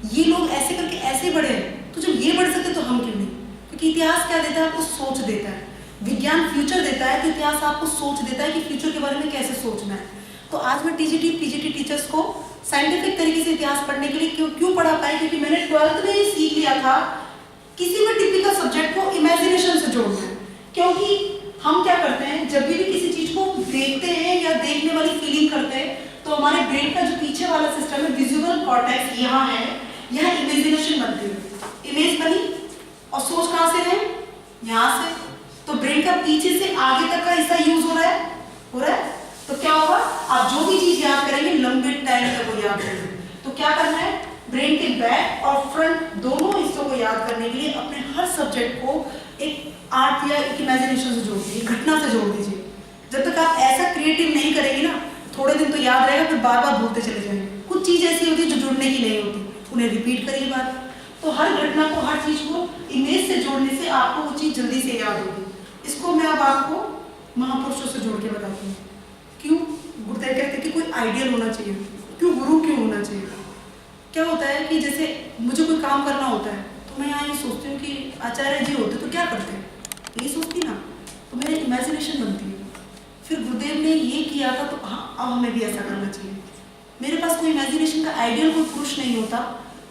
ये लोग ऐसे करके ऐसे बढ़े हैं, तो जब ये बढ़ सकते तो हम क्यों नहीं? क्योंकि इतिहास क्या देता है? आपको सोच देता है। विज्ञान फ्यूचर देता है, तो इतिहास आपको सोच देता है कि फ्यूचर के बारे में कैसे सोचना है। तो आज मैं टीजीटी पीजीटी टीचर्स को साइंटिफिक तरीके से इतिहास पढ़ने के लिए क्यों पढ़ा पाई? क्योंकि मैंने 12th में ही सीख लिया था किसी भी टिपिकल सब्जेक्ट को इमेजिनेशन से जोड़ना है। क्योंकि हम क्या करते हैं, जब भी किसी चीज को देखते हैं या देखने वाली फीलिंग करते हैं, तो हमारे ब्रेन का जो पीछे वाला सिस्टम है, विजुअल कॉर्टेक्स यहाँ है, यहाँ इमेजिनेशन बनती है। इमेज बनी और सोच कहाँ से रहे? यहाँ से। तो ब्रेन का पीछे से आगे तक का हिस्सा यूज हो रहा है। तो क्या होगा? आप जो भी चीज याद करेंगे लंबे टाइम तक वो याद करेंगे। तो क्या करना है? ब्रेन के बैक और फ्रंट दोनों हिस्सों को याद करने के लिए अपने हर सब्जेक्ट को एक आर्ट या एक इमेजिनेशन से जोड़ दीजिए, घटना से जोड़ दीजिए। जब तक आप ऐसा क्रिएटिव नहीं करेंगे ना, थोड़े दिन तो याद रहेगा, फिर बार बार भूलते चले जाएंगे। कुछ चीज ऐसी होती है जो जुड़ने की नहीं होती, उन्हें रिपीट करिए बार। तो हर घटना को, हर चीज को इमेज से जोड़ने से आपको वो चीज जल्दी से याद होगी। इसको मैं अब आपको महापुरुषों से जोड़ के बताती हूँ। क्यों गुरुदेव कहते हैं कि कोई आइडियल होना चाहिए? क्यों गुरु क्यों होना चाहिए? क्या होता है कि जैसे मुझे कोई काम करना होता है, तो मैं यहाँ ये सोचती हूँ कि आचार्य जी होते तो क्या करते हैं, ये सोचती ना, तो मेरी इमेजिनेशन बनती है। फिर गुरुदेव ने ये किया था, तो हाँ अब हमें भी ऐसा करना चाहिए। मेरे पास कोई इमेजिनेशन का आइडियल कोई पुरुष नहीं होता।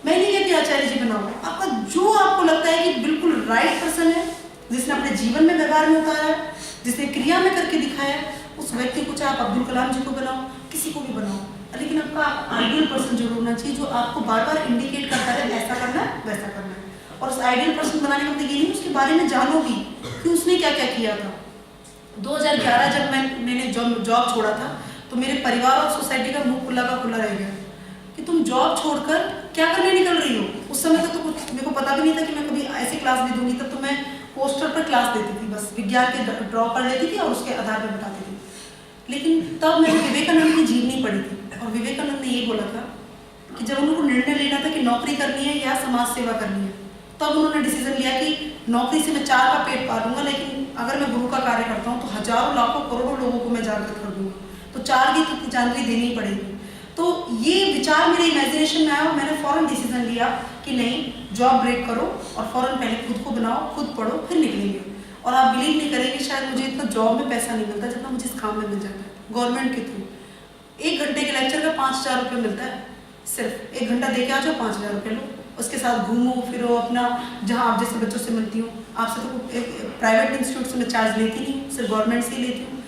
मैं नहीं कहती आचार्य जी बनाओ, आपका जो आपको लगता है कि बिल्कुल राइट पर्सन है, जिसने अपने जीवन में व्यवहार में उतारा है, जिसने क्रिया में करके दिखाया है, उस व्यक्ति को, चाहे आप अब्दुल कलाम जी को बनाओ, किसी को भी बनाओ, लेकिन आपका आइडियल पर्सन जरूर होना चाहिए जो आपको बार बार इंडिकेट करता है ऐसा करना है, वैसा करना है। और उस आइडियल पर्सन बनाने का मतलब ये नहीं उसके बारे में जानो भी कि उसने क्या क्या किया था। 2011 जब मैंने जॉब छोड़ा था, तो मेरे परिवार और सोसाइटी का मुंह खुला का खुला रह गया कि तुम जॉब छोड़कर क्या करने निकल रही हो। उस समय तो कुछ मेरे को पता भी नहीं था कि मैं कभी ऐसी क्लास भी दूंगी। तब तो मैं पोस्टर पर क्लास देती थी, बस विज्ञान के ड्रॉ कर लेती थी और उसके आधार पर बताती थी। लेकिन तब मैंने विवेकानंद की जीवनी पढ़ी थी, और विवेकानंद ने ये बोला था कि जब उनको निर्णय लेना था कि नौकरी करनी है या समाज सेवा करनी है, तब उन्होंने डिसीजन लिया कि नौकरी से मैं 4 का पेट पालूंगा, लेकिन अगर मैं गुरु का कार्य करता हूँ तो हजारों लाखों करोड़ों लोगों को मैं जागृत कर दूंगा, तो 4 की तो जानकारी देनी ही पड़ेगी। तो ये विचार मेरे इमेजिनेशन में आया और मैंने फौरन डिसीजन लिया कि नहीं, जॉब ब्रेक करो और फौरन पहले खुद को बनाओ, खुद पढ़ो, फिर निकलेंगे। और आप बिलीव नहीं करेंगे, शायद मुझे इतना जॉब में पैसा नहीं मिलता जितना मुझे इस काम में मिल जाता है गवर्नमेंट के थ्रू। 1 घंटे के लेक्चर का 5,000 रुपये मिलता है। सिर्फ 1 घंटा दे के आ जाओ, 5,000 रुपये लो, उसके साथ घूमो फिरो अपना, जहाँ आप जैसे बच्चों से मिलती हूँ। आपसे तो प्राइवेट इंस्टीट्यूट से मैं चार्ज लेती नहीं, सिर्फ गवर्नमेंट से ही लेती हूँ।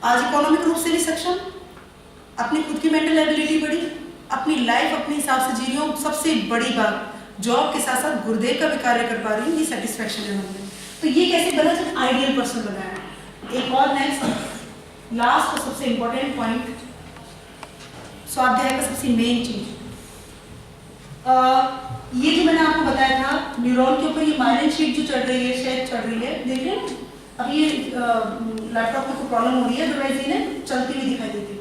आज इकोनॉमिक रूप से भी सक्षम, अपनी खुद की मेंटल एबिलिटी बढ़ी, अपनी लाइफ अपने हिसाब से जी रही हूँ। सबसे बड़ी बात, जॉब के साथ साथ गुरुदेव का भी कार्य कर पा रही हूँ, ये सेटिस्फैक्शन है मुझे। तो ये कैसे बना? जब आइडियल पर्सन बनाया। एक और नेक्स्ट लास्ट और सबसे इंपॉर्टेंट पॉइंट, स्वाध्याय का सबसे मेन चीज, ये जो मैंने आपको बताया था न्यूरॉन के ऊपर ये माइलिन शीट जो चढ़ रही है, शायद चढ़ रही है, देखिए अब ये लैपटॉप में कोई प्रॉब्लम हो रही है, अदरवाइज इन्हें चलती हुई दिखाई देती है।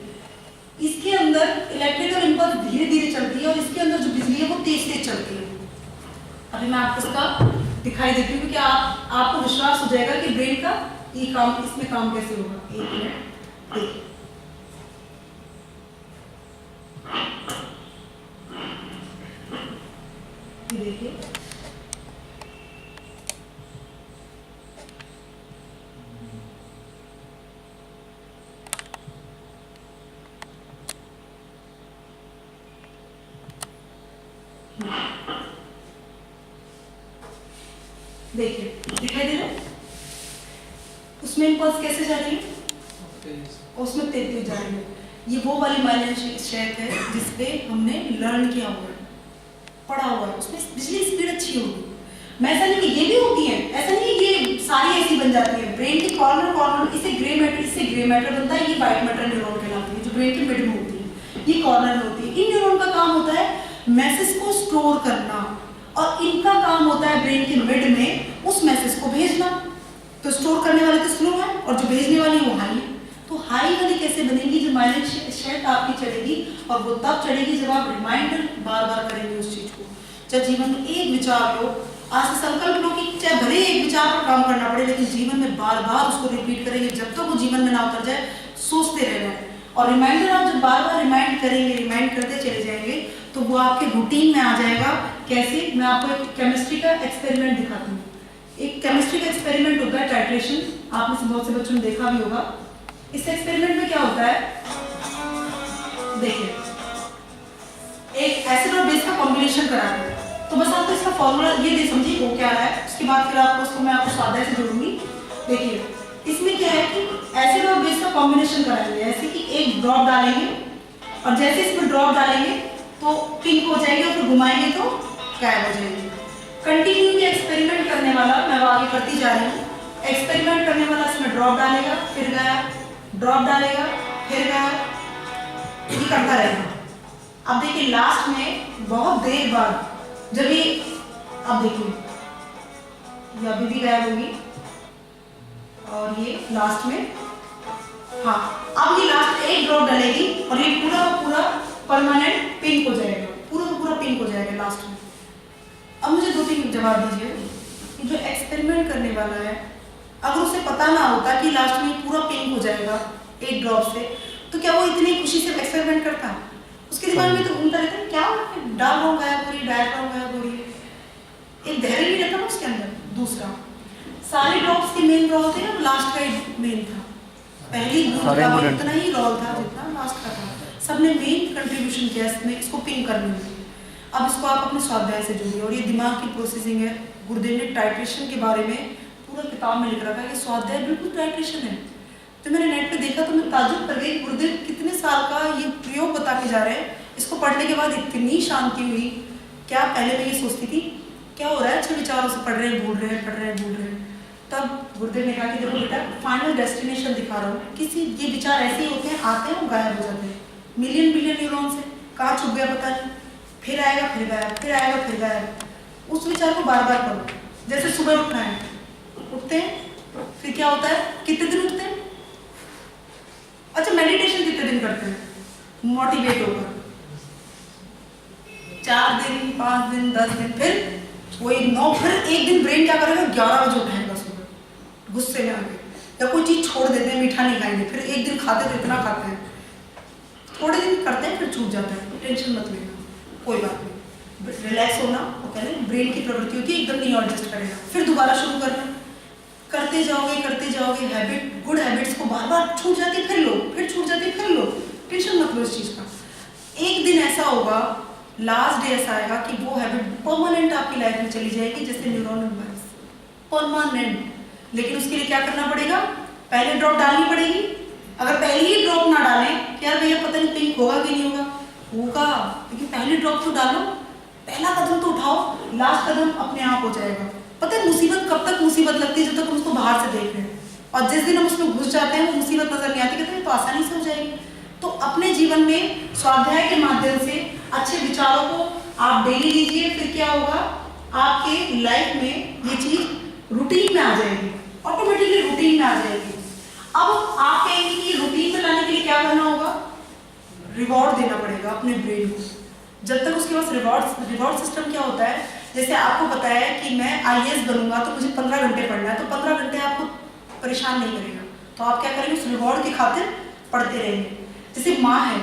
इसके अंदर इलेक्ट्रिकल इंपल्स धीरे धीरे चलती है और इसके अंदर जो बिजली है वो तेज तेज चलती है। अभी मैं आपको इसका दिखाई देती हूँ, क्योंकि आपको विश्वास हो जाएगा कि ब्रेन का ये काम, इसमें काम कैसे होगा। 1 मिनट देखिए, देखिए देखिए दिखाई दे रहा है, उसमें इंपल्स कैसे जा रही है, उसमें तेज जा रही है। ये वो वाली माइलिन शीट है जिसपे हमने लर्न किया हुआ है, पढ़ा हुआ है, उसमें बिजली स्पीड अच्छी होगी। मैं ऐसा नहीं कि ये भी होती है, ऐसा नहीं कि ये सारी ऐसी बन जाती है। ब्रेन के कॉर्नर इससे ग्रे मैटर बनता है, ये व्हाइट मैटर न्यूरॉन कहलाती है, जो ब्रेन के मिड में होती है, ये कॉर्नर में होती है। इन न्यूरॉन का काम होता है मैसेज को स्टोर करना, और इनका काम होता है ब्रेन के मिड में उस मैसेज को भेजना। तो स्टोर करने वाले तो स्लो है और जो भेजने वाली वो हाई है। तो हाई वाली कैसे बनेगी? जो माइलिन शीट आपकी चढ़ेगी, और वो तब चढ़ेगी जब आप रिमाइंडर बार बार करेंगे उस चीज को। जब जीवन में एक विचार लो, आज से संकल्प लो कि चाहे भले एक विचार पर काम करना पड़े, लेकिन जीवन में बार बार उसको रिपीट करेंगे जब तक वो जीवन में ना उतर जाए, सोचते रहना है। और रिमाइंडर आप जब बार बार रिमाइंड करेंगे, रिमाइंड करते चले जाएंगे, तो वो आपके रूटीन में आ जाएगा। कैसे? मैं आपको एक केमिस्ट्री का एक्सपेरिमेंट दिखाती हूँ। एक केमिस्ट्री का एक्सपेरिमेंट होता है टाइट्रेशन, आपने से बहुत से बच्चों ने देखा भी होगा। इस एक्सपेरिमेंट में क्या होता है, देखिए, एक एसिड और बेस का कॉम्बिनेशन कराते हैं। तो बस आपको इसका फॉर्मूला ये दे समझिए वो क्या है, उसके बाद फिर आपको उसको मैं आपको स्वाध्याय से जोड़ूंगी। देखिए इसमें क्या है कि एसिड और बेस का कॉम्बिनेशन कराएंगे, ऐसे कि एक ड्रॉप डालेंगे और जैसे इसमें ड्रॉप डालेंगे तो पिंक हो जाएगी और फिर घुमाएंगे तो गायब हो जाएगी। कंटिन्यू ये एक्सपेरिमेंट करने वाला, मैं वो आगे करती जा रही हूँ। एक्सपेरिमेंट करने वाला इसमें ड्रॉप डालेगा, फिर गायब, ड्रॉप डालेगा, फिर गायब, ये करता रहेगा। अब देखिए लास्ट में बहुत देर बाद जब ये, अब देखिए ये अभी भी गायब होगी और ये लास्ट में, हाँ अब ये लास्ट एक ड्रॉप डालेगी और ये पूरा पूरा परमानेंट पिंक हो जाएगा, पूरा पूरा पिंक हो जाएगा लास्ट में। अब मुझे 2-3 जवाब दीजिए, जो एक्सपेरिमेंट करने वाला है अगर उसे पता ना होता कि लास्ट में पूरा पिंक हो जाएगा एक ड्रॉप से, तो क्या वो इतनी खुशी से एक्सपेरिमेंट करता? उसके दिमाग में तो घूमता रहता है क्या डाल रहा गायब हो रही, डायट रहा गायब हो रही, एक धैर्य नहीं रहता ना उसके अंदर। दूसरा, सारे ड्रॉप्स के मेन रोल थे ना, लास्ट का मेन था, पहली बूंद उतना ही रोल था जितना लास्ट का था। सबने मेन कंट्रीब्यूशन किया इसमें, इसको पिंक करने में। अब इसको आप अपने स्वाध्याय से जोड़िए, और ये दिमाग की प्रोसेसिंग है। गुरुदेव ने टाइट्रेशन के बारे में पूरा किताब में लिख रखा है कि स्वाध्याय बिल्कुल टाइट्रेशन है। तो मैंने नेट पे देखा तो मैं ताज्जुब कर गई, गुरुदेव कितने साल का ये प्रयोग बता के जा रहे हैं। इसको पढ़ने के बाद इतनी शांति हुई। क्या पहले मैं ये सोचती थी क्या हो रहा है, अच्छे विचारों से पढ़ रहे हैं, भूल रहे हैं, पढ़ रहे हैं, भूल रहे हैं। तब गुरुदेव ने कहा कि देखो बेटा, फाइनल डेस्टिनेशन दिखा रहा हूँ। किसी ये विचार ऐसे ही होते हैं, आते हैं और गायब हो जाते हैं, मिलियन बिलियन न्यूरॉन से कहाँ छुप गया पता नहीं, फिर आएगा फिर गायब, फिर आएगा फिर गायब। उस विचार को बार बार करो। जैसे सुबह उठना है, उठते हैं, फिर क्या होता है, कितने दिन उठते हैं? अच्छा, मेडिटेशन कितने दिन करते हैं मोटिवेट होकर? 4 दिन, 5 दिन, 10 दिन, फिर वही 9, फिर एक दिन ब्रेन क्या करेगा, 11 बजे उठाएगा सुबह, गुस्से में आके, या कोई चीज छोड़ देते हैं, मीठा नहीं खाएंगे, फिर एक दिन खाते तो इतना खाते हैं, थोड़े दिन करते हैं फिर छूट जाता है। टेंशन मत लेना, कोई बात नहीं, रिलैक्स होना, वो कहते हैं ब्रेन की प्रवृत्ति होती है, एकदम नहीं एडजस्ट करेगा। फिर दोबारा शुरू करना, करते जाओगे, हैबिट, गुड हैबिट्स को बार बार छूट जाती, फिर लो, फिर छूट जाती, फिर लो। टेंशन मत लो इस चीज का। एक दिन ऐसा होगा, लास्ट डे ऐसा आएगा कि वो हैबिट परमानेंट आपकी लाइफ में चली जाएगी, जैसे न्यूरॉन इम्बैलेंस, परमानेंट। लेकिन उसके लिए क्या करना पड़ेगा, पहले ड्रॉप डालनी पड़ेगी। अगर पहले ही ड्रॉप ना डालें, क्या भैया पता नहीं पिंक होगा कि नहीं होगा, होगा, लेकिन पहले ड्रॉप तो डालो, पहला कदम तो उठाओ, लास्ट कदम अपने आप हो जाएगा। पता है मुसीबत कब तक मुसीबत लगती है, जब तक हम उसको बाहर से देख रहे हैं, और जिस दिन हम उसमें घुस जाते हैं वो मुसीबत नजर नहीं आती, कहते हैं तो आसानी से हो जाएगी। तो अपने जीवन में स्वाध्याय के माध्यम से अच्छे विचारों को आप डेली लीजिए, फिर क्या होगा, आपके लाइफ में ये चीज रूटीन में आ जाएगी, ऑटोमेटिकली रूटीन में आ जाएगी। अब आप कहेंगे कि रूटीन में लाने के लिए क्या करना होगा, रिवॉर्ड देना पड़ेगा अपने ब्रेन को। जब तक उसके पास रिवॉर्ड सिस्टम क्या होता है, जैसे आपको पता है कि मैं IAS बनूंगा तो मुझे 15 घंटे पढ़ना है, तो 15 घंटे आपको परेशान नहीं करेगा, तो आप क्या करेंगे, उस रिवॉर्ड की खातिर पढ़ते रहेंगे। जैसे माँ है,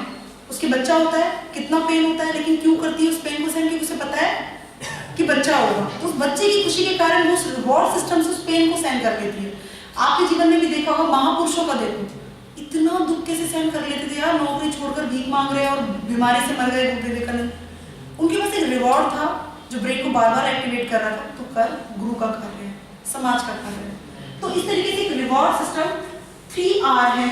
उसके बच्चा होता है, कितना पेन होता है, लेकिन क्यों करती है उस पेन को सहन, क्योंकि उसे पता है कि बच्चा होगा, तो उस बच्चे की खुशी के कारण वो उस रिवॉर्ड सिस्टम से उस पेन को सहन कर लेती है। आपके जीवन में भी देखा होगा, महापुरुषों का देखो, इतना दुख कैसे सहन कर लेते थे यार, नौकरी छोड़कर भीख मांग रहे और बीमारी से मर गए विवेकानंद। उनके पास एक रिवॉर्ड था जो ब्रेन को बार बार एक्टिवेट कर रहा था, तो कर, गुरु का कर रहे हैं, समाज का कर रहे हैं। तो इस तरीके से एक रिवॉर्ड सिस्टम 3R है,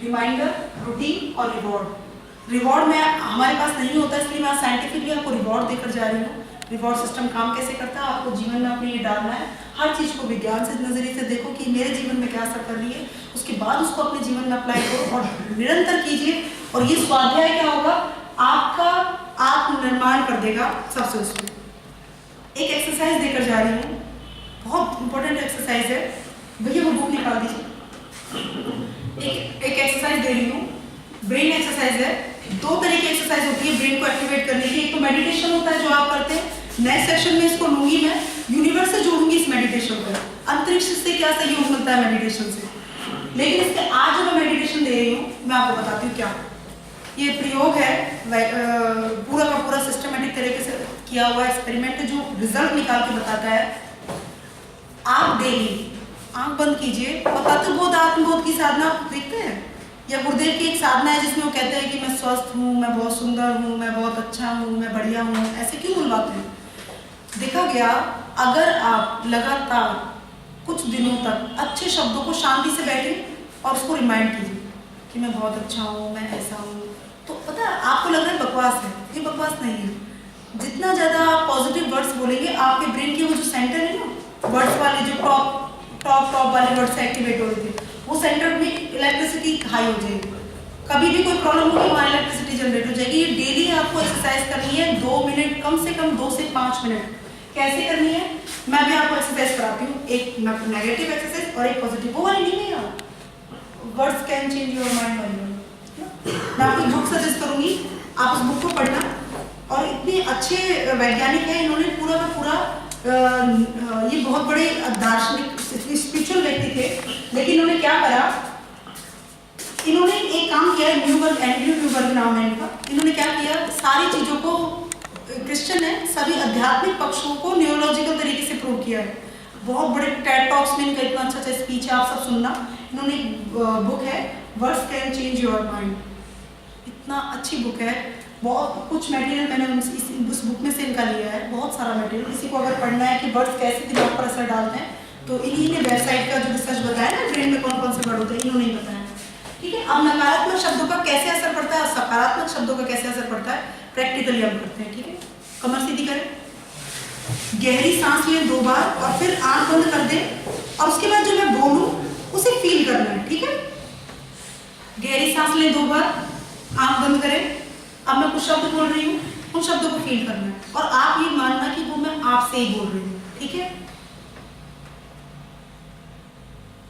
रिमाइंडर, रूटीन और रिवॉर्ड। रिवॉर्ड में हमारे पास नहीं होता, इसलिए मैं साइंटिफिकली आपको रिवॉर्ड देकर जा रही हूँ। रिवॉर्ड सिस्टम काम कैसे करता है, आपको जीवन में अपने ये डालना है। हर चीज को विज्ञान से नजरिए से देखो कि मेरे जीवन में क्या असर कर रही है, उसके बाद उसको अपने जीवन में अप्लाई करो और निरंतर कीजिए। और ये स्वाध्याय क्या होगा, आपका आत्मनिर्माण कर देगा। सबसे उसमें एक एक्सरसाइज देकर जा रही हूँ, बहुत इंपॉर्टेंट एक्सरसाइज है, भैया वो बुक निकाल दीजिए। एक एक्सरसाइज दे रही हूँ, ब्रेन एक्सरसाइज है। 2 तरह की एक्सरसाइज होती है ब्रेन को एक्टिवेट करने की। एक तो मेडिटेशन होता है जो आप करते हैं, नेक्स्ट सेक्शन में इसको लूंगी मैं, यूनिवर्स से जोड़ूंगी इस मेडिटेशन को। अंतरिक्ष से क्या सहयोग मिलता है मेडिटेशन से, लेकिन इसके आज जो मैं मेडिटेशन दे रही हूँ मैं आपको बताती हूँ क्या। ये प्रयोग है पूरा का पूरा सिस्टमेटिक तरीके से किया हुआ एक्सपेरिमेंट है, जो रिजल्ट निकाल के बताता है। आप डेली आंख बंद कीजिए और तत्वबोध आत्मबोध की साधना आप देखते हैं, या गुरुदेव की एक साधना है जिसमें वो कहते हैं कि मैं स्वस्थ हूँ, मैं बहुत सुंदर हूँ, मैं बहुत अच्छा हूँ, मैं बढ़िया हूँ, ऐसे क्यों बुलवाते हैं? देखा गया अगर आप लगातार कुछ दिनों तक अच्छे शब्दों को शांति से बैठे और उसको रिमाइंड कीजिए कि मैं बहुत अच्छा हूँ, मैं ऐसा हूँ, तो पता है आपको लग रहा है बकवास है, ये बकवास नहीं है। जितना ज़्यादा आप पॉजिटिव वर्ड्स बोलेंगे आपके ब्रेन के वो जो सेंटर है ना, वर्ड्स वाले जो टॉप वाले वर्ड्स एक्टिवेट हो रहे थे, वो सेंटर में इलेक्ट्रिसिटी हाई हो जाएगी। कभी भी कोई प्रॉब्लम होगी वहाँ इलेक्ट्रिसिटी जनरेट हो जाएगी। ये डेली आपको एक्सरसाइज करनी है 2 मिनट, कम से कम 2 से 5 मिनट। कैसे करनी है मैं भी आपको एक्सरसाइज कराती हूँ, एक नेगेटिव एक्सरसाइज और एक पॉजिटिव। वो वाली नहीं है, words can change your mind वाली। मैं आपको बुक सजेस्ट करूंगी, आप उस बुक को पढ़ना। और इतने अच्छे वैज्ञानिक हैं, इन्होंने पूरा का पूरा ये बहुत बड़े दार्शनिक स्पिरिचुअल व्यक्ति थे, लेकिन इन्होंने क्या करा, इन्होंने एक काम किया, न्यूबर्ग, एंड्रयू न्यूबर्ग नाम है इनका। इन्होंने क्या किया, सारी चीजों को, क्रिश्चियन है, सभी आध्यात्मिक पक्षों को न्यूरोलॉजिकल तरीके से प्रूव किया है। बहुत बड़े टेड टॉक्स में इनका इतना अच्छा स्पीच है, आप सब सुनना। इन्होंने एक बुक है words can change your mind, इतना अच्छी बुक है। बहुत कुछ मटेरियल मैंने उस बुक में से इनका लिया है, बहुत सारा मटेरियल। किसी को अगर पढ़ना है कि वर्ड्स कैसे दिमाग पर असर डालते हैं, तो इन्हीं ने वेबसाइट का जो रिसर्च बताया ना, ब्रेन में कौन कौन से वर्ड होते हैं, इन्होंने ही बताया। ठीक है, अब नकारात्मक शब्दों का कैसे असर पड़ता है और सकारात्मक शब्दों का कैसे असर पड़ता है, प्रैक्टिकली हम करते हैं। ठीक है, कमर सीधी करें, गहरी सांस लें 2 बार और फिर आंख बंद कर दें, और उसके बाद जो मैं बोलूं उसे फील करना है। ठीक है, गहरी सांस लें 2 बार, आंख बंद करें। अब मैं कुछ शब्द बोल रही हूँ, उन शब्दों को फील करना है, और आप ये मानना कि वो मैं आपसे ही बोल रही हूँ। ठीक है,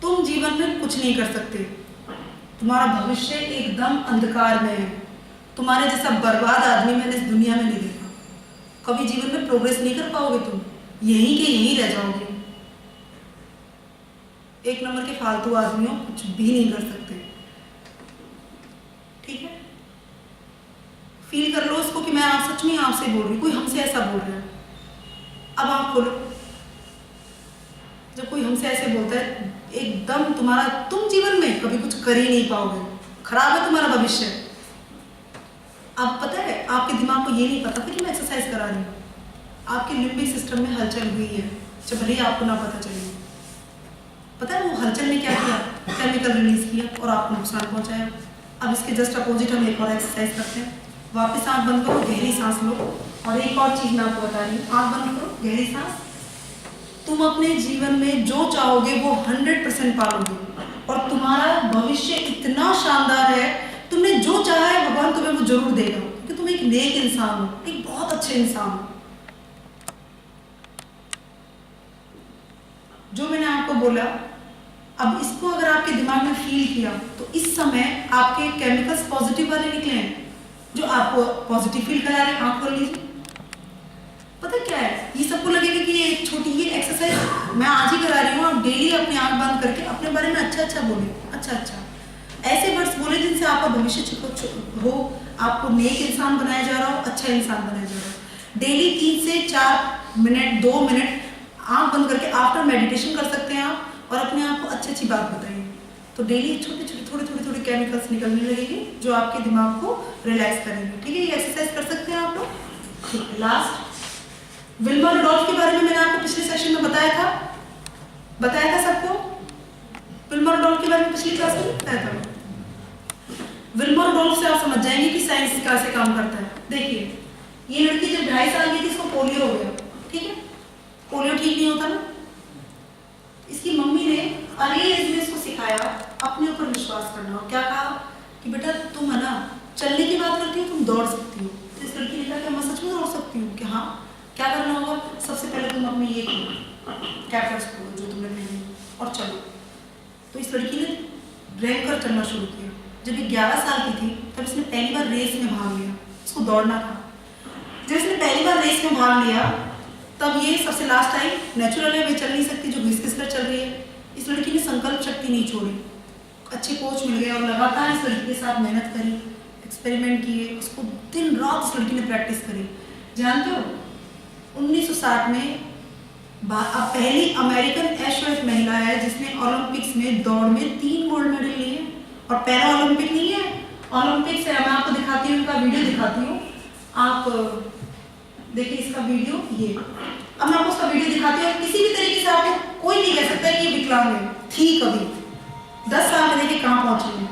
तुम जीवन में कुछ नहीं कर सकते, तुम्हारा भविष्य एकदम अंधकार में है। तुम्हारे जैसा बर्बाद आदमी मैंने इस दुनिया में नहीं देखा। कभी जीवन में प्रोग्रेस नहीं कर पाओगे, तुम यहीं के यहीं रह जाओगे। एक नंबर के फालतू आदमियों कुछ भी नहीं कर सकते। ठीक है, फील कर लो इसको कि मैं आप सच में आपसे बोल रही हूँ, कोई हमसे ऐसा बोल रहा है। अब आप खोलो, जब कोई हमसे ऐसे बोलता है, एकदम तुम्हारा, तुम जीवन में कभी कुछ कर ही नहीं पाओगे, खराब है तुम्हारा भविष्य। अब पता है आपके दिमाग को ये नहीं पता था कि मैं एक्सरसाइज करा रही हूँ, आपके लिम्बिक सिस्टम में हलचल हुई है, जब भले ही आपको ना पता चले। पता है वो हलचल ने क्या किया, केमिकल रिलीज किया और आपको नुकसान पहुंचाया। अब इसके जस्ट अपोजिट हम एक और एक्सरसाइज करते हैं। वापस आंख बंद करो, गहरी सांस लो, और एक और चीज मैं आपको बता रही हूँ, आंख बंद करो, गहरी सांस। तुम अपने जीवन में जो चाहोगे वो 100% पाओगे, और तुम्हारा भविष्य इतना शानदार है, तुमने जो चाहा है भगवान तुम्हें वो जरूर देगा, क्योंकि तुम एक नेक इंसान हो, एक बहुत अच्छे इंसान हो। जो मैंने आपको बोला, अब इसको अगर आपके दिमाग में फील किया तो इस समय आपके केमिकल्स पॉजिटिव वाले निकले हैं, जो आपको पॉजिटिव फील करा रहे हैं। आंख खोल लीजिए, पता क्या है, ये सबको लगेगा कि ये एक छोटी ही एक्सरसाइज मैं आज ही करा रही हूँ। आप डेली अपनी आंख बंद करके अपने बारे में अच्छा बोले, अच्छा ऐसे वर्ड्स बोले जिनसे आपका भविष्य हो, आपको नेक इंसान बनाया जा रहा हो, अच्छा इंसान बनाया जा रहा हो। डेली 3 से 4 मिनट, 2 मिनट आंख बंद करके आफ्टर मेडिटेशन कर सकते हैं आप, और अपने आप को अच्छी बात बताइए। तो डेली थोड़ी केमिकल्स निकलने लगेंगे जो आपके दिमाग को रिलैक्स करेंगे। ठीक है, ये एक्सरसाइज कर सकते हैं आप लोग। ठीक है, लास्ट विल्मा रुडोल्फ के बारे में मैंने आपको पिछले सेशन में बताया था सबको। विल्मा रुडोल्फ के बारे में पिछली क्लास में बताया था। विल्मा रुडोल्फ से आप समझ जाएंगे कि साइंस कैसे काम करता है। देखिए, ये लड़की जब 2.5 साल की थी, इसको पोलियो हो गया। ठीक है, पोलियो ठीक नहीं होता ना, इसकी मम्मी ने अर्ली एज में इसको सिखाया अपने ऊपर विश्वास करना, और क्या कहा कि बेटा तुम है ना, चलने की बात करती हो, तुम दौड़ सकती हो। तो इस लड़की ने कहा कि मैं सच में दौड़ सकती हूँ, कि हाँ, क्या करना होगा, सबसे पहले तुम अपनी ये कैप्टर्स खोलो जो तुमने पहनी, और चलो। तो इस लड़की ने रैंक कर चलना शुरू किया। जब ये 11 साल की थी तब इसने पहली बार रेस में भाग लिया, इसको दौड़ना था। जब इसने पहली बार रेस में भाग लिया तब ये सबसे लास्ट आई, नेचुरल है, वे चल नहीं सकती, जो घिस कर चल रही है। इस लड़की ने संकल्प शक्ति नहीं छोड़ी, अच्छे कोच मिल गए और लगातार इस लड़की के साथ मेहनत करी, एक्सपेरिमेंट किए, उसको दिन रात इस लड़की ने प्रैक्टिस करी। जानते हो 1960 में अब पहली अमेरिकन एशवेट महिला है जिसने ओलंपिक्स में दौड़ में 3 गोल्ड मेडल लिए। और पैरा ओलंपिक नहीं है, ओलंपिक्स है। मैं आपको दिखाती हूँ, उनका वीडियो दिखाती हूँ, आप देखिए इसका वीडियो। ये अब मैं आपको उसका वीडियो दिखाती हूँ। किसी भी तरीके से आपको कोई नहीं कह सकता कि ये विकलांग है, थी कभी 10 साल में देखिए कहाँ पहुंची है।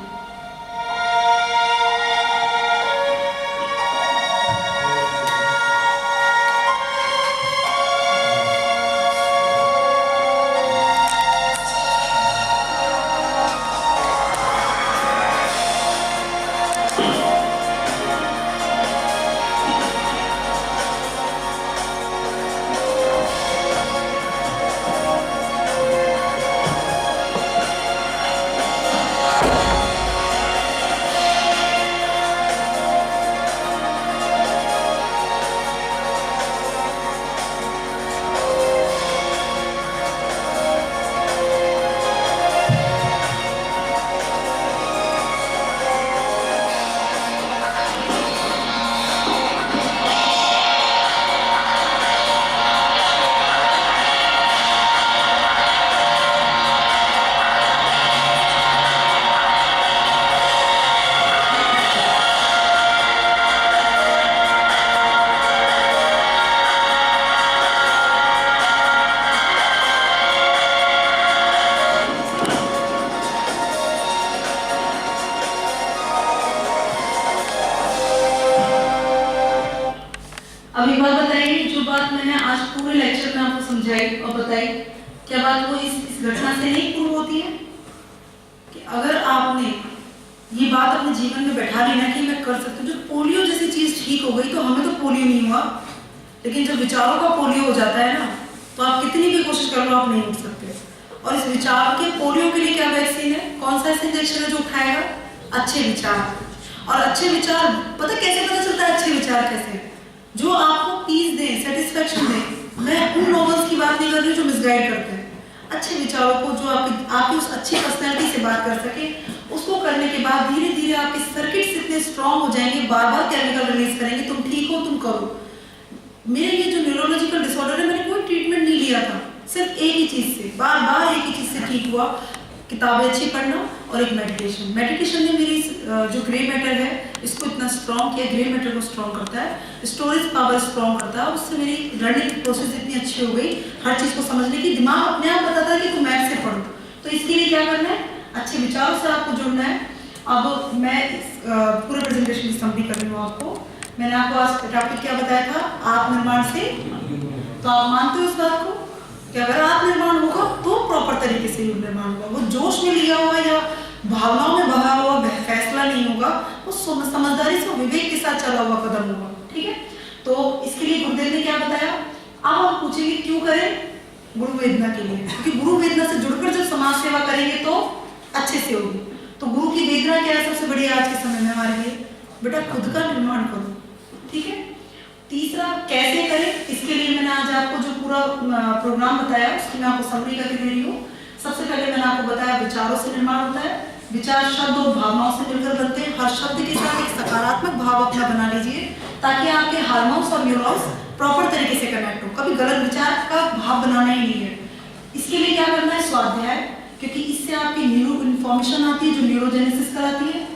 अब एक बात बताइए, जो बात मैंने आज पूरे लेक्चर में आपको समझाई और बताई, क्या बात वो इस घटना से नहीं प्रूव होती है कि अगर आपने ये बात अपने जीवन में बैठा ली ना कि मैं कर सकती हूँ। जो पोलियो जैसी चीज ठीक हो गई, तो हमें तो पोलियो नहीं हुआ, लेकिन जब विचारों का पोलियो हो जाता है ना, तो आप कितनी भी कोशिश कर लो, आप नहीं उठ सकते। और इस विचार के पोलियो के लिए क्या वैक्सीन है, कौन सा ऐसा इंजेक्शन है जो उठाएगा? अच्छे विचार। और अच्छे विचार पता कैसे पता चलता है? अच्छे विचार कैसे? जो आपको पीस दे, सेटिस्फेक्शन दे। मैं उन लोगों की बात नहीं कर रही हूँ जो मिसगाइड करते हैं। अच्छे विचारों को, जो आपकी उस अच्छी पर्सनैलिटी से बात कर सके, उसको करने के बाद धीरे धीरे आपके सर्किट्स इतने स्ट्रांग हो जाएंगे, बार बार केमिकल रिलीज करेंगे, तुम ठीक हो, तुम करो। मेरे ये जो न्यूरोलॉजिकल डिसऑर्डर है, मैंने कोई ट्रीटमेंट नहीं लिया था, सिर्फ एक ही चीज से, बार बार एक ही चीज से ठीक हुआ, किताबें अच्छी पढ़ना और एक मेडिटेशन। मेडिटेशन ने मेरी जो ग्रे मैटर है इसको इतना स्ट्रॉन्ग किया, ग्रे मैटर को स्ट्रॉन्ग करता है, स्टोरेज पावर स्ट्रॉन्ग करता है। उससे मेरी लर्निंग प्रोसेस इतनी अच्छी हो गई, हर चीज को समझने की, दिमाग अपने आप बताता है कि तुम मैथ से पढ़ो। तो इसके लिए क्या करना है? अच्छे विचारों से आपको जुड़ना है। अब मैं पूरे प्रेजेंटेशन की समरी कर रही हूँ आपको। मैंने आपको आज टॉपिक क्या बताया था? आत्मनिर्माण से। तो आप मानते हो इस बात को कि अगर आत्मनिर्माण होगा तो प्रॉपर तरीके से निर्माण होगा। वो जोश में लिया हुआ या भावनाओं में बहा हुआ फैसला नहीं होगा, वो समझदारी से, विवेक के साथ चला हुआ कदम होगा। ठीक है, तो इसके लिए गुरुदेव ने क्या बताया? अब हम पूछेंगे क्यों करें? गुरु वेदना के लिए, क्योंकि गुरु वेदना से जुड़कर जब समाज सेवा करेंगे तो अच्छे से होगी। तो गुरु की वेदना क्या है सबसे बड़ी आज के समय में हमारे लिए? बेटा खुद का निर्माण करो। ठीक है, तीसरा कैसे करें, इसके लिए मैंने आज आपको जो पूरा प्रोग्राम बताया उसकी मैं आपको समरी करके दे रही हूँ। सबसे पहले मैंने आपको बताया विचारों से निर्माण होता है। विचार शब्द और भावनाओं से मिलकर बनते हैं। हर शब्द के साथ एक सकारात्मक भाव अपना बना लीजिए ताकि आपके हार्मोन्स और न्यूरॉन्स प्रॉपर तरीके से कनेक्ट हो। कभी गलत विचार का भाव बनाना ही नहीं है। इसके लिए क्या करना है? स्वाध्याय, क्योंकि इससे आपकी न्यूरो इन्फॉर्मेशन आती है जो न्यूरोजेनेसिस कराती है।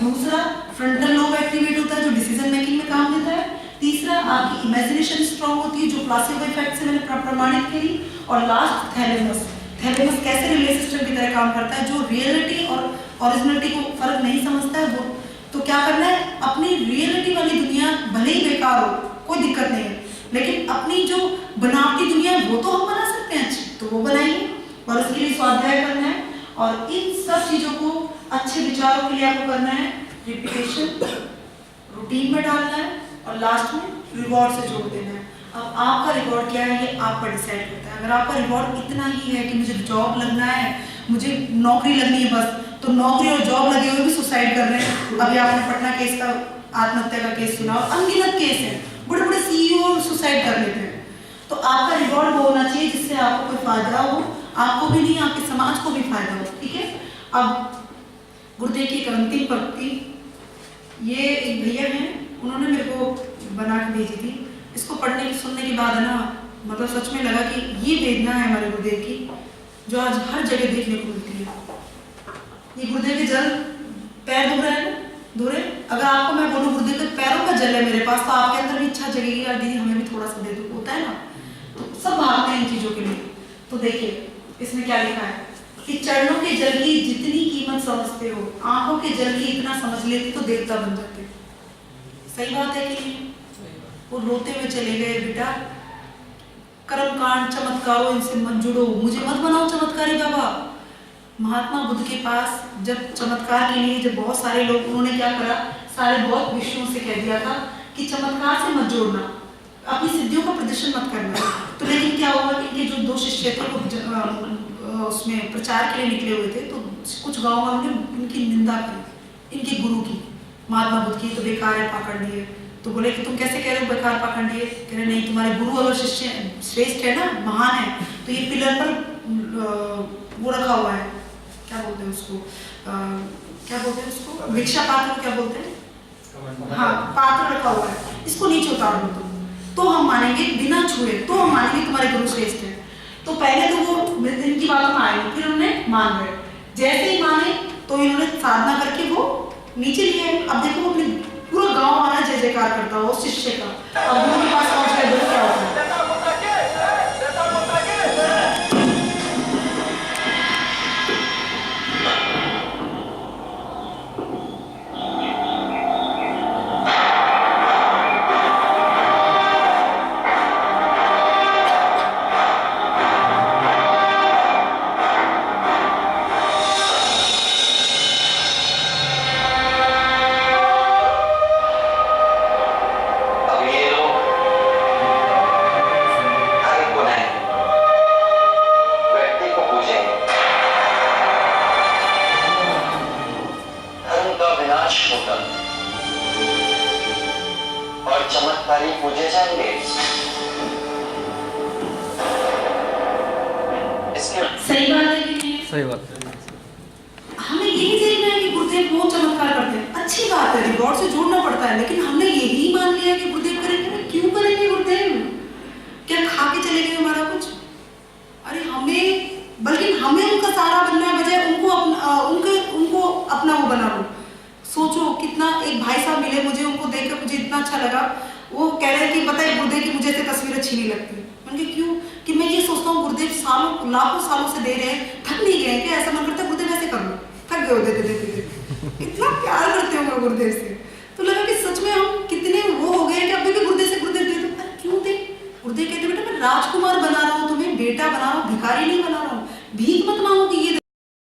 दूसरा फ्रंटल लोब एक्टिवेट होता है जो डिसीजन मेकिंग में काम देता है। तीसरा आपकी इमेजिनेशन स्ट्रांग होती है जो प्लासिबो इफेक्ट से मैंने प्रमाणित करी। और लास्ट थैलेमस। थैलेमस कैसे रिले सिस्टम की तरह काम करता है, जो रियलिटी और ओरिजिनलिटी को फर्क नहीं समझता है वो। तो क्या करना है? अपनी रियलिटी वाली दुनिया भले ही बेकार हो, कोई दिक्कत नहीं है, लेकिन अपनी जो बनावटी दुनिया है वो तो हम बना सकते हैं अच्छी, तो वो बनाइए। और उसके लिए स्वाध्याय करना है। और इन सब चीजों को अच्छे विचारों के लिए आपको करना है रिपीटेशन, रूटीन में डालना है और लास्ट में रिवॉर्ड से जोड़ देना है। अब आपका रिवॉर्ड क्या है ये आप पर डिसाइड करता है। अगर आपका रिवॉर्ड इतना ही है कि मुझे जॉब लगना है, मुझे नौकरी लगनी है बस, तो नौकरी और जॉब लगे हुए भी सुसाइड कर रहे हैं। अभी आपने पटना केस का, आत्महत्या का केस सुना, और अनगिनत केस है, बड़े बड़े CEO सुसाइड कर लेते हैं। तो आपका रिवॉर्ड वो होना चाहिए जिससे आपको कोई फायदा हो, आपको भी नहीं, आपके समाज को भी फायदा हो। ठीक है, अब गुरुदेव की एक अंतिम पंक्ति, ये एक भैया हैं, उन्होंने मेरे को बना के भेजी थी। इसको पढ़ने सुनने के बाद है ना, मतलब सच में लगा कि ये वेदना है हमारे गुरुदेव की, जो आज हर जगह देखने को मिलती है। ये गुरुदेव के जल, पैर धो रहे हैं, धो रहे। अगर आपको मैं बोलूँ गुरुदेव के पैरों का जल है मेरे पास, तो आपके अंदर भी इच्छा जगेगी यार दीदी हमें भी थोड़ा सा दे दो, होता है ना। तो सब भागते हैं इन चीजों के लिए। तो देखिए इसमें क्या लिखा है कि चरणों के जल की जितनी कीमत समझते हो, आंखों के जल की इतना समझ लेते तो देवता बन जाते। सही बात है कि नहीं? वो रोते हुए चले गए, बेटा कर्मकांड चमत्कारों इनसे मत जुड़ो, मुझे मत बनाओ चमत्कारी बाबा। महात्मा बुद्ध के पास जब चमत्कार के लिए जब बहुत सारे लोग, उन्होंने क्या करा, सारे बहुत विष्णुओं से कह दिया था कि चमत्कार से मत जोड़ना, अपनी सिद्धियों का प्रदर्शन मत करना। तो लेकिन क्या हुआ कि इनके जो 2 शिष्य थे वो उसमें प्रचार के लिए निकले हुए थे, तो कुछ गाँव वालों ने इनकी निंदा की, इनके गुरु की, महात्मा बुद्ध की। तो बेकार है पाखंड दिए। तो बोले कि तुम कैसे कह रहे हो बेकार पाखंड दिए? कह रहे नहीं, तुम्हारे गुरु अगर शिष्य श्रेष्ठ है ना, महान है, तो ये पिलर पर वो रखा हुआ है, क्या बोलते हैं उसको, क्या बोलते हैं उसको, भिक्षा पात्र क्या बोलते हैं, हाँ पात्र रखा हुआ है, इसको नीचे उतार दो तो हम मानेंगे, बिना छुए तो हम मानेंगे तुम्हारे गुरु श्रेष्ठ है। तो पहले तो वो इनकी बातों में आए, फिर उन्होंने मान गए। जैसे ही माने तो इन्होंने साधना करके वो नीचे लिए। अब देखो वो अपने पूरा गांव वाला जय जयकार करता हो शिष्य का। अब गुरु के पास पहुंच गए, क्या होता है? सही बात है कि नहीं? सही बात है। हमें यही देखना है कि गुरुदेव वो चमत्कार करते हैं, अच्छी बात है, रिकॉर्ड से जोड़ना पड़ता है, लेकिन हमने यही मान लिया कि गुरुदेव करेंगे ना। क्यों करेंगे गुरुदेव? क्या खा के चले गए हमारा कुछ? अरे हमें, बल्कि हमें उनका सहारा बनना है, बजाय उनको अपना वो बना लो। सोचो कितना, एक भाई साहब मिले मुझे, उनको देखकर मुझे इतना अच्छा लगा। वो कह रहे कि पता है गुरुदेव की मुझे ऐसे तस्वीर अच्छी नहीं लगती। मैंने क्यों? कि मैं ये सोचता हूँ गुरुदेव सालों लाखों सालों से दे रहे हैं, थक नहीं गए क्या? ऐसा मन करता है गुरुदेव ऐसे कर लो, थक गए हो देते देते। इतना प्यार करते हो गुरुदेव से। तो लगा कि सच में हम कितने वो हो गए कि अभी भी गुरुदेव से गुरुदेव दे दो। क्यों दे? गुरुदेव कहते बेटा मैं राजकुमार बना रहा हूँ तुम्हें, बेटा बना रहा हूँ, भिखारी नहीं